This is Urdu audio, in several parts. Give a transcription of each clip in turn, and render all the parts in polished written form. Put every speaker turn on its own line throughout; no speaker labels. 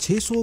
$600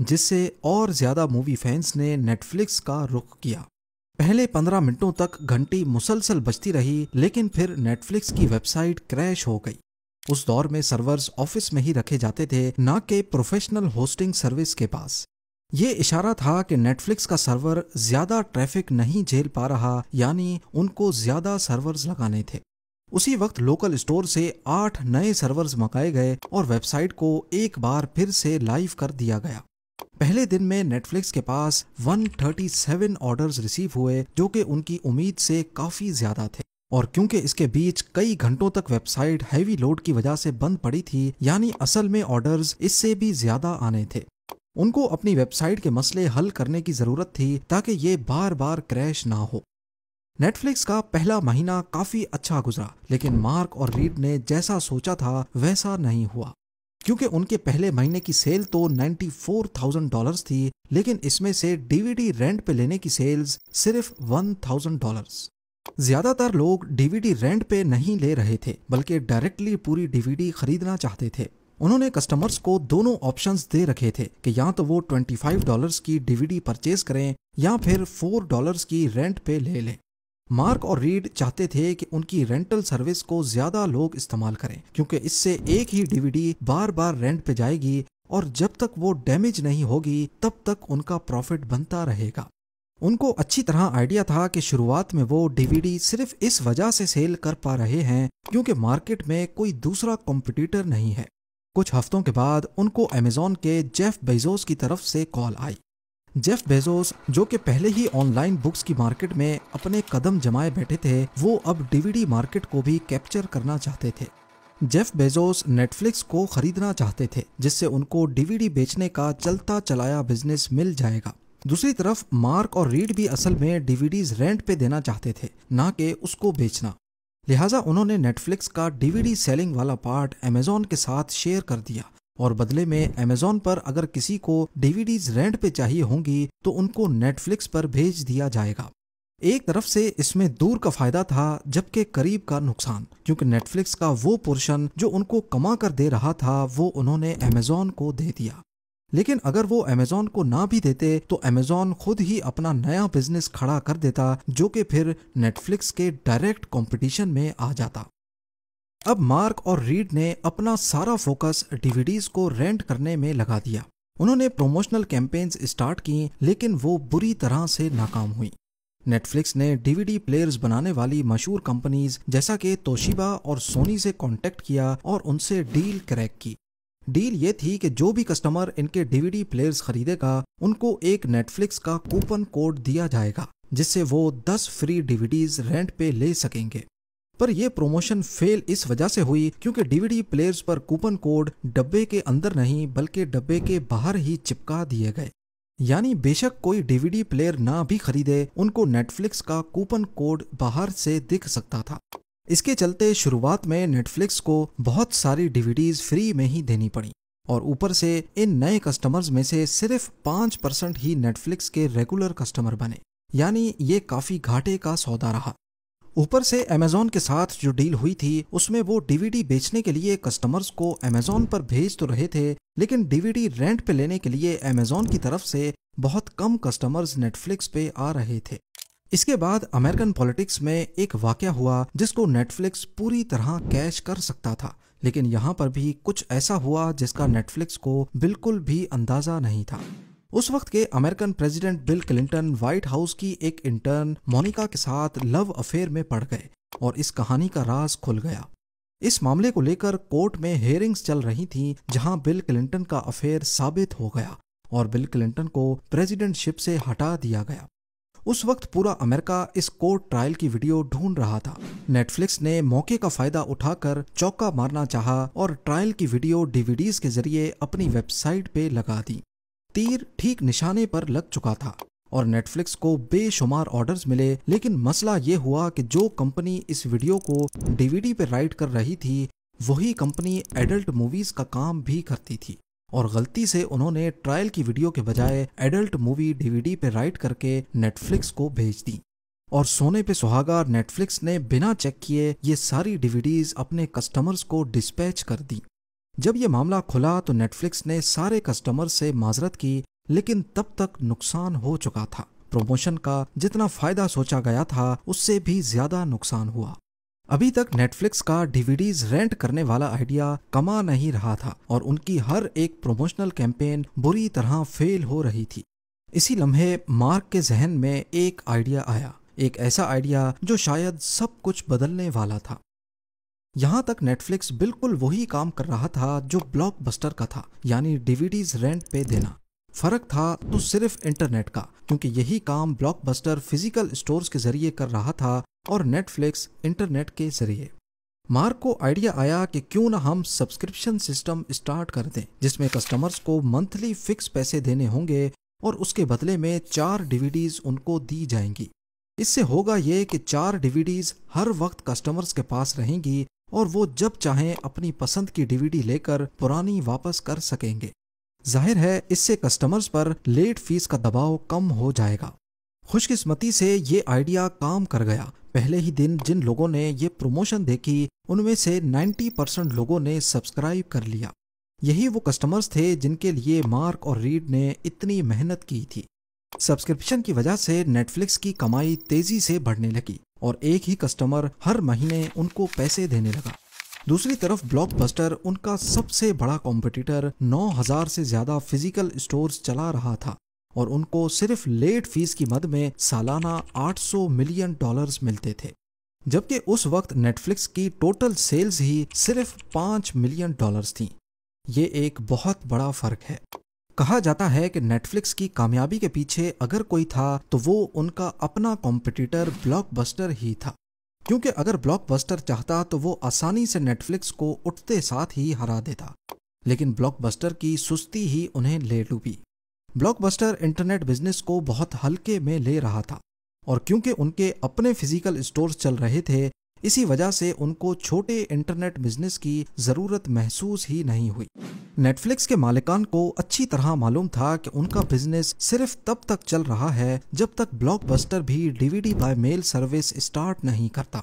جس سے اور زیادہ مووی فینس نے نیٹ فلکس کا رخ کیا۔ پہلے 15 منٹوں تک گھنٹی مسلسل بجتی رہی، لیکن پھر نیٹ فلکس کی ویب سائٹ کریش ہو گئی۔ اس دور میں سرورز آفس میں ہی رکھے جاتے تھے، نہ کہ پروفیشنل ہوسٹنگ سروس کے پاس۔ یہ اشارہ تھا کہ نیٹ فلکس کا سرور زیادہ ٹریفک نہیں جھیل پا رہا، یعنی ان کو زیادہ سرورز لگانے تھے۔ اسی وقت لوکل اسٹور سے 8 نئے سرورز منگائے گئے اور ویب سائٹ کو ایک بار پھر سے لائیو کر دیا گیا۔ پہلے دن میں نیٹ فلکس کے پاس 137 آرڈرز ریسیو ہوئے، جو کہ ان کی امید سے کافی زیادہ تھے، اور کیونکہ اس کے بیچ کئی گھنٹوں تک ویب سائٹ ہیوی لوڈ کی وجہ سے بند پڑی تھی، یعنی اصل میں آرڈرز اس سے بھی زیادہ آنے تھے۔ ان کو اپنی ویب سائٹ کے مسئلے حل کرنے کی ضرورت تھی تاکہ یہ بار بار کریش نہ ہو۔ نیٹ فلکس کا پہلا مہینہ کافی اچھا گزرا، لیکن مارک اور ریڈ نے جیسا سوچا تھا ویسا نہیں ہوا، کیونکہ ان کے پہلے مہینے کی سیل تو $94,000 تھی، لیکن اس میں سے ڈی وی ڈی رینٹ پہ لینے کی سیلز صرف $1,000۔ زیادہ تر لوگ ڈی وی ڈی رینٹ پہ نہیں لے رہے تھے، بلکہ ڈائریکٹلی پوری ڈی وی ڈی خریدنا چاہتے تھے۔ انہوں نے کسٹمرز کو دونوں آپشنز دے رکھے تھے کہ یا تو وہ $25 کی ڈی وی ڈی پرچیز کریں یا پھر $4 کی رینٹ پہ لے لیں۔ مارک اور ریڈ چاہتے تھے کہ ان کی رینٹل سروس کو زیادہ لوگ استعمال کریں، کیونکہ اس سے ایک ہی ڈی وی ڈی بار بار رینٹ پہ جائے گی، اور جب تک وہ ڈیمیج نہیں ہوگی تب تک ان کا پروفٹ بنتا رہے گا۔ ان کو اچھی طرح آئیڈیا تھا کہ شروعات میں وہ ڈی وی ڈی صرف اس وجہ سے سیل کر پا رہے ہیں کیونکہ مارکیٹ میں کوئی دوسرا کمپٹیٹر نہیں ہے۔ کچھ ہفتوں کے بعد ان کو امیزون کے جیف بیزوس کی طرف سے کال آئی۔ جیف بیزوس، جو کہ پہلے ہی آن لائن بکس کی مارکیٹ میں اپنے قدم جمائے بیٹھے تھے، وہ اب ڈی وی ڈی مارکیٹ کو بھی کیپچر کرنا چاہتے تھے۔ جیف بیزوس نیٹ فلکس کو خریدنا چاہتے تھے، جس سے ان کو ڈی وی ڈی بیچنے کا چلتا چلایا بزنس مل جائے گا۔ دوسری طرف مارک اور ریڈ بھی اصل میں ڈی وی ڈیز رینٹ پہ دینا چاہتے تھے، نہ کہ اس کو بیچنا۔ لہٰذا انہوں نے نیٹ فلکس کا ڈی وی ڈی سیلنگ والا پارٹ امیزون کے ساتھ شیئر کر دیا، اور بدلے میں امیزون پر اگر کسی کو ڈی وی ڈیز رینٹ پہ چاہیے ہوں گی تو ان کو نیٹ فلکس پر بھیج دیا جائے گا۔ ایک طرف سے اس میں دور کا فائدہ تھا، جبکہ قریب کا نقصان، کیونکہ نیٹ فلکس کا وہ پورشن جو ان کو کما کر دے رہا تھا وہ انہوں نے امیزون کو دے دیا۔ لیکن اگر وہ امیزون کو نہ بھی دیتے تو امیزون خود ہی اپنا نیا بزنس کھڑا کر دیتا، جو کہ پھر نیٹ فلکس کے ڈائریکٹ کمپٹیشن میں آ جاتا۔ اب مارک اور ریڈ نے اپنا سارا فوکس ڈی وی ڈیز کو رینٹ کرنے میں لگا دیا۔ انہوں نے پروموشنل کیمپینز اسٹارٹ کی، لیکن وہ بری طرح سے ناکام ہوئی۔ نیٹ فلکس نے ڈی وی ڈی پلیئرز بنانے والی مشہور کمپنیز جیسا کہ توشیبا اور سونی سے کانٹیکٹ کیا اور ان سے ڈیل کریک کی۔ ڈیل یہ تھی کہ جو بھی کسٹمر ان کے ڈی وی ڈی پلیئرز خریدے گا ان کو ایک نیٹ فلکس کا کوپن کوڈ دیا جائے گا، جس سے وہ 10 free D V days rent پہ لے سکیں گے۔ پر یہ پروموشن فیل اس وجہ سے ہوئی کیونکہ ڈی وی ڈی پلیئرز پر کوپن کوڈ ڈبے کے اندر نہیں بلکہ ڈبے کے باہر ہی چپکا دیے گئے، یعنی بے شک کوئی ڈی وی ڈی پلیئر نہ بھی خریدے، ان کو نیٹ فلکس کا کوپن کوڈ باہر سے دکھ سکتا تھا۔ اس کے چلتے شروعات میں نیٹ فلکس کو بہت ساری ڈی وی ڈیز فری میں ہی دینی پڑی، اور اوپر سے ان نئے کسٹمرز میں سے صرف 5% ہی نیٹ فلکس کے ریگولر کسٹمر بنے، یعنی یہ کافی گھاٹے کا سودا رہا۔ اوپر سے امیزون کے ساتھ جو ڈیل ہوئی تھی اس میں وہ ڈی وی ڈی بیچنے کے لیے کسٹمرز کو امیزون پر بھیج تو رہے تھے، لیکن ڈی وی ڈی رینٹ پہ لینے کے لیے امیزون کی طرف سے بہت کم کسٹمرز نیٹ فلکس پہ آ رہے تھے۔ اس کے بعد امریکن پولیٹکس میں ایک واقعہ ہوا جس کو نیٹ فلکس پوری طرح کیش کر سکتا تھا، لیکن یہاں پر بھی کچھ ایسا ہوا جس کا نیٹ فلکس کو بالکل بھی اندازہ نہیں تھا۔ اس وقت کے American president Bill Clinton white house کی ایک انٹرن مونیکا کے ساتھ لو افیئر میں پڑ گئے اور اس کہانی کا راز کھل گیا۔ اس معاملے کو لے کر کورٹ میں ہیئرنگز چل رہی تھیں جہاں بل کلنٹن کا افیئر ثابت ہو گیا اور بل کلنٹن کو پریزیڈنٹ شپ سے ہٹا دیا گیا۔ اس وقت پورا امریکہ اس کورٹ ٹرائل کی ویڈیو ڈھونڈ رہا تھا۔ نیٹ فلکس نے موقع کا فائدہ اٹھا کر چوکا مارنا چاہا اور ٹرائل کی ویڈیو ڈی وی ڈیز کے ذریعے اپنی ویب سائٹ پہ لگا دی۔ تیر ٹھیک نشانے پر لگ چکا تھا اور نیٹ فلکس کو بے شمار آرڈرز ملے، لیکن مسئلہ یہ ہوا کہ جو کمپنی اس ویڈیو کو ڈی وی ڈی پہ رائٹ کر رہی تھی وہی کمپنی ایڈلٹ موویز کا کام بھی کرتی تھی، اور غلطی سے انہوں نے ٹرائل کی ویڈیو کے بجائے adult movie D V D پہ رائٹ کر کے نیٹ فلکس کو بھیج دی، اور سونے پہ سہاگا نیٹ فلکس نے بنا چیک کیے یہ ساری ڈی وی ڈیز اپنے کسٹمرز کو ڈسپیچ کر دی۔ جب یہ معاملہ کھلا تو نیٹ فلکس نے سارے کسٹمر سے معذرت کی، لیکن تب تک نقصان ہو چکا تھا۔ پروموشن کا جتنا فائدہ سوچا گیا تھا اس سے بھی زیادہ نقصان ہوا۔ ابھی تک نیٹ فلکس کا ڈی وی ڈیز رینٹ کرنے والا آئیڈیا کما نہیں رہا تھا اور ان کی ہر ایک پروموشنل کیمپین بری طرح فیل ہو رہی تھی۔ اسی لمحے مارک کے ذہن میں ایک آئیڈیا آیا، ایک ایسا آئیڈیا جو شاید سب کچھ بدلنے والا تھا۔ یہاں تک نیٹ فلکس بالکل وہی کام کر رہا تھا جو بلاک بسٹر کا تھا، یعنی ڈی وی ڈیز رینٹ پہ دینا۔ فرق تھا تو صرف انٹرنیٹ کا، کیونکہ یہی کام بلاک بسٹر فزیکل اسٹورز کے ذریعے کر رہا تھا اور نیٹ فلکس انٹرنیٹ کے ذریعے۔ مارک کو آئیڈیا آیا کہ کیوں نہ ہم سبسکرپشن سسٹم اسٹارٹ کر دیں جس میں کسٹمرز کو منتھلی فکس پیسے دینے ہوں گے اور اس کے بدلے میں 4 ڈی وی ڈیز ان کو دی جائیں گی۔ اس سے ہوگا یہ کہ 4 ڈی وی ڈیز ہر وقت کسٹمرز کے پاس رہیں گی اور وہ جب چاہیں اپنی پسند کی ڈی وی ڈی لے کر پرانی واپس کر سکیں گے۔ ظاہر ہے اس سے کسٹمرز پر لیٹ فیس کا دباؤ کم ہو جائے گا۔ خوش قسمتی سے یہ آئیڈیا کام کر گیا۔ پہلے ہی دن جن لوگوں نے یہ پروموشن دیکھی ان میں سے 90% لوگوں نے سبسکرائب کر لیا۔ یہی وہ کسٹمرز تھے جن کے لیے مارک اور ریڈ نے اتنی محنت کی تھی۔ سبسکرپشن کی وجہ سے نیٹ فلکس کی کمائی تیزی سے بڑھنے لگی اور ایک ہی کسٹمر ہر مہینے ان کو پیسے دینے لگا۔ دوسری طرف بلاک بسٹر ان کا سب سے بڑا کمپٹیٹر 9000 سے زیادہ فزیکل اسٹورز چلا رہا تھا اور ان کو صرف لیٹ فیس کی مد میں سالانہ $800 ملین ملتے تھے، جبکہ اس وقت نیٹ فلکس کی ٹوٹل سیلز ہی صرف $5 ملین تھیں۔ یہ ایک بہت بڑا فرق ہے۔ کہا جاتا ہے کہ نیٹ فلکس کی کامیابی کے پیچھے اگر کوئی تھا تو وہ ان کا اپنا کمپٹیٹر بلاک بسٹر ہی تھا، کیونکہ اگر بلاک بسٹر چاہتا تو وہ آسانی سے نیٹ فلکس کو اٹھتے ساتھ ہی ہرا دیتا، لیکن بلاک بسٹر کی سستی ہی انہیں لے ڈوبی۔ بلاک بسٹر انٹرنیٹ بزنس کو بہت ہلکے میں لے رہا تھا اور کیونکہ ان کے اپنے فزیکل اسٹورز چل رہے تھے، اسی وجہ سے ان کو چھوٹے انٹرنیٹ بزنس کی ضرورت محسوس ہی نہیں ہوئی۔ نیٹ فلکس کے مالکان کو اچھی طرح معلوم تھا کہ ان کا بزنس صرف تب تک چل رہا ہے جب تک بلاک بسٹر بھی D V D by mail service start نہیں کرتا،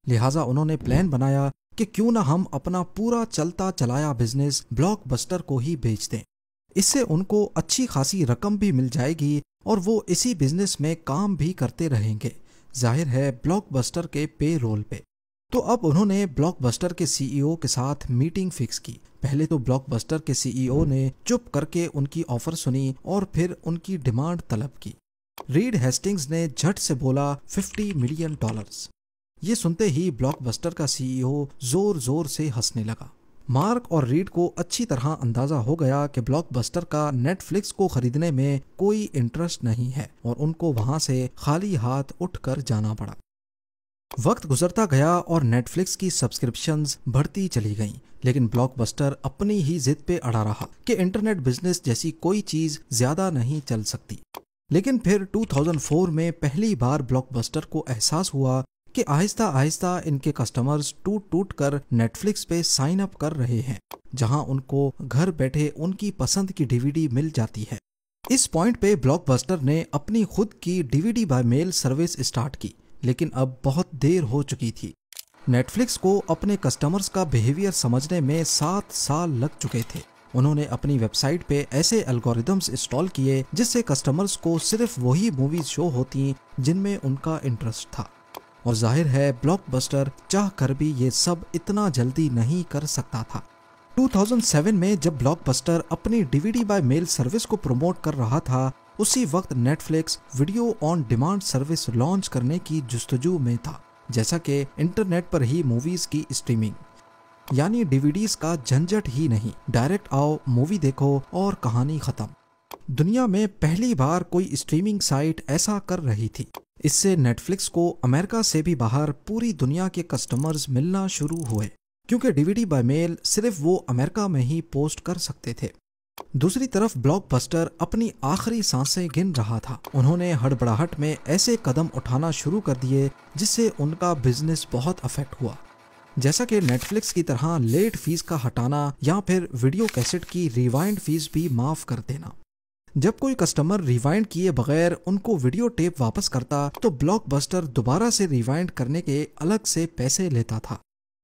لہٰذا انہوں نے پلان بنایا کہ کیوں نہ ہم اپنا پورا چلتا چلایا بزنس بلاک بسٹر کو ہی بیچ دیں۔ اس سے ان کو اچھی خاصی رقم بھی مل جائے گی اور وہ اسی بزنس میں کام بھی کرتے رہیں گے، ظاہر ہے بلاک بسٹر کے پے رول پہ۔ تو اب انہوں نے بلاک بسٹر کے سی ای او کے ساتھ میٹنگ فکس کی۔ پہلے تو بلاک بسٹر کے سی ای او نے چپ کر کے ان کی آفر سنی اور پھر ان کی ڈیمانڈ طلب کی۔ ریڈ ہیسٹنگز نے جھٹ سے بولا $50 ملین۔ یہ سنتے ہی بلاک بسٹر کا سی ای او زور زور سے ہنسنے لگا۔ مارک اور ریڈ کو اچھی طرح اندازہ ہو گیا کہ بلاک بسٹر کا نیٹ فلکس کو خریدنے میں کوئی انٹرسٹ نہیں ہے اور ان کو وہاں سے خالی ہاتھ اٹھ کر جانا پڑا۔ وقت گزرتا گیا اور نیٹ فلکس کی سبسکرپشنز بڑھتی چلی گئیں، لیکن بلاک بسٹر اپنی ہی ضد پہ اڑا رہا کہ انٹرنیٹ بزنس جیسی کوئی چیز زیادہ نہیں چل سکتی۔ لیکن پھر 2004 میں پہلی بار بلاک بسٹر کو احساس ہوا کہ آہستہ آہستہ ان کے کسٹمرز ٹوٹ ٹوٹ کر نیٹ فلکس پہ سائن اپ کر رہے ہیں، جہاں ان کو گھر بیٹھے ان کی پسند کی ڈی وی ڈی مل جاتی ہے۔ اس پوائنٹ پہ بلاک بسٹر نے اپنی خود کی D V D by mail service start کی، لیکن اب بہت دیر ہو چکی تھی۔ نیٹ فلکس کو اپنے کسٹمرز کا بیہیویئر سمجھنے میں 7 سال لگ چکے تھے۔ انہوں نے اپنی ویب سائٹ پہ ایسے الگوریدمز انسٹال کیے جس سے کسٹمرز کو صرف وہی موویز شو ہوتی جن میں ان کا انٹرسٹ تھا، اور ظاہر ہے بلاک بسٹر چاہ کر بھی یہ سب اتنا جلدی نہیں کر سکتا تھا۔ 2007 میں جب بلاک بسٹر اپنی D V D by mail service کو پروموٹ کر رہا تھا، اسی وقت Netflix video on demand service launch کرنے کی جستجو میں تھا، جیسا کہ انٹرنیٹ پر ہی موویز کی اسٹریمنگ، یعنی ڈی وی ڈیز کا جھنجٹ ہی نہیں، ڈائریکٹ آؤ مووی دیکھو اور کہانی ختم۔ دنیا میں پہلی بار کوئی اسٹریمنگ سائٹ ایسا کر رہی تھی۔ اس سے نیٹ فلکس کو امریکہ سے بھی باہر پوری دنیا کے کسٹمرز ملنا شروع ہوئے، کیونکہ ڈی وی ڈی بائی میل صرف وہ امریکہ میں ہی پوسٹ کر سکتے تھے۔ دوسری طرف بلاک بسٹر اپنی آخری سانسیں گن رہا تھا۔ انہوں نے ہڑبڑاہٹ میں ایسے قدم اٹھانا شروع کر دیے جس سے ان کا بزنس بہت افیکٹ ہوا، جیسا کہ نیٹ فلکس کی طرح لیٹ فیس کا ہٹانا یا پھر ویڈیو کیسٹ کی ریوائنڈ فیس بھی معاف کر دینا۔ جب کوئی کسٹمر ریوائنڈ کیے بغیر ان کو ویڈیو ٹیپ واپس کرتا تو بلاک بسٹر دوبارہ سے ریوائنڈ کرنے کے الگ سے پیسے لیتا تھا۔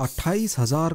$28,000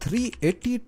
380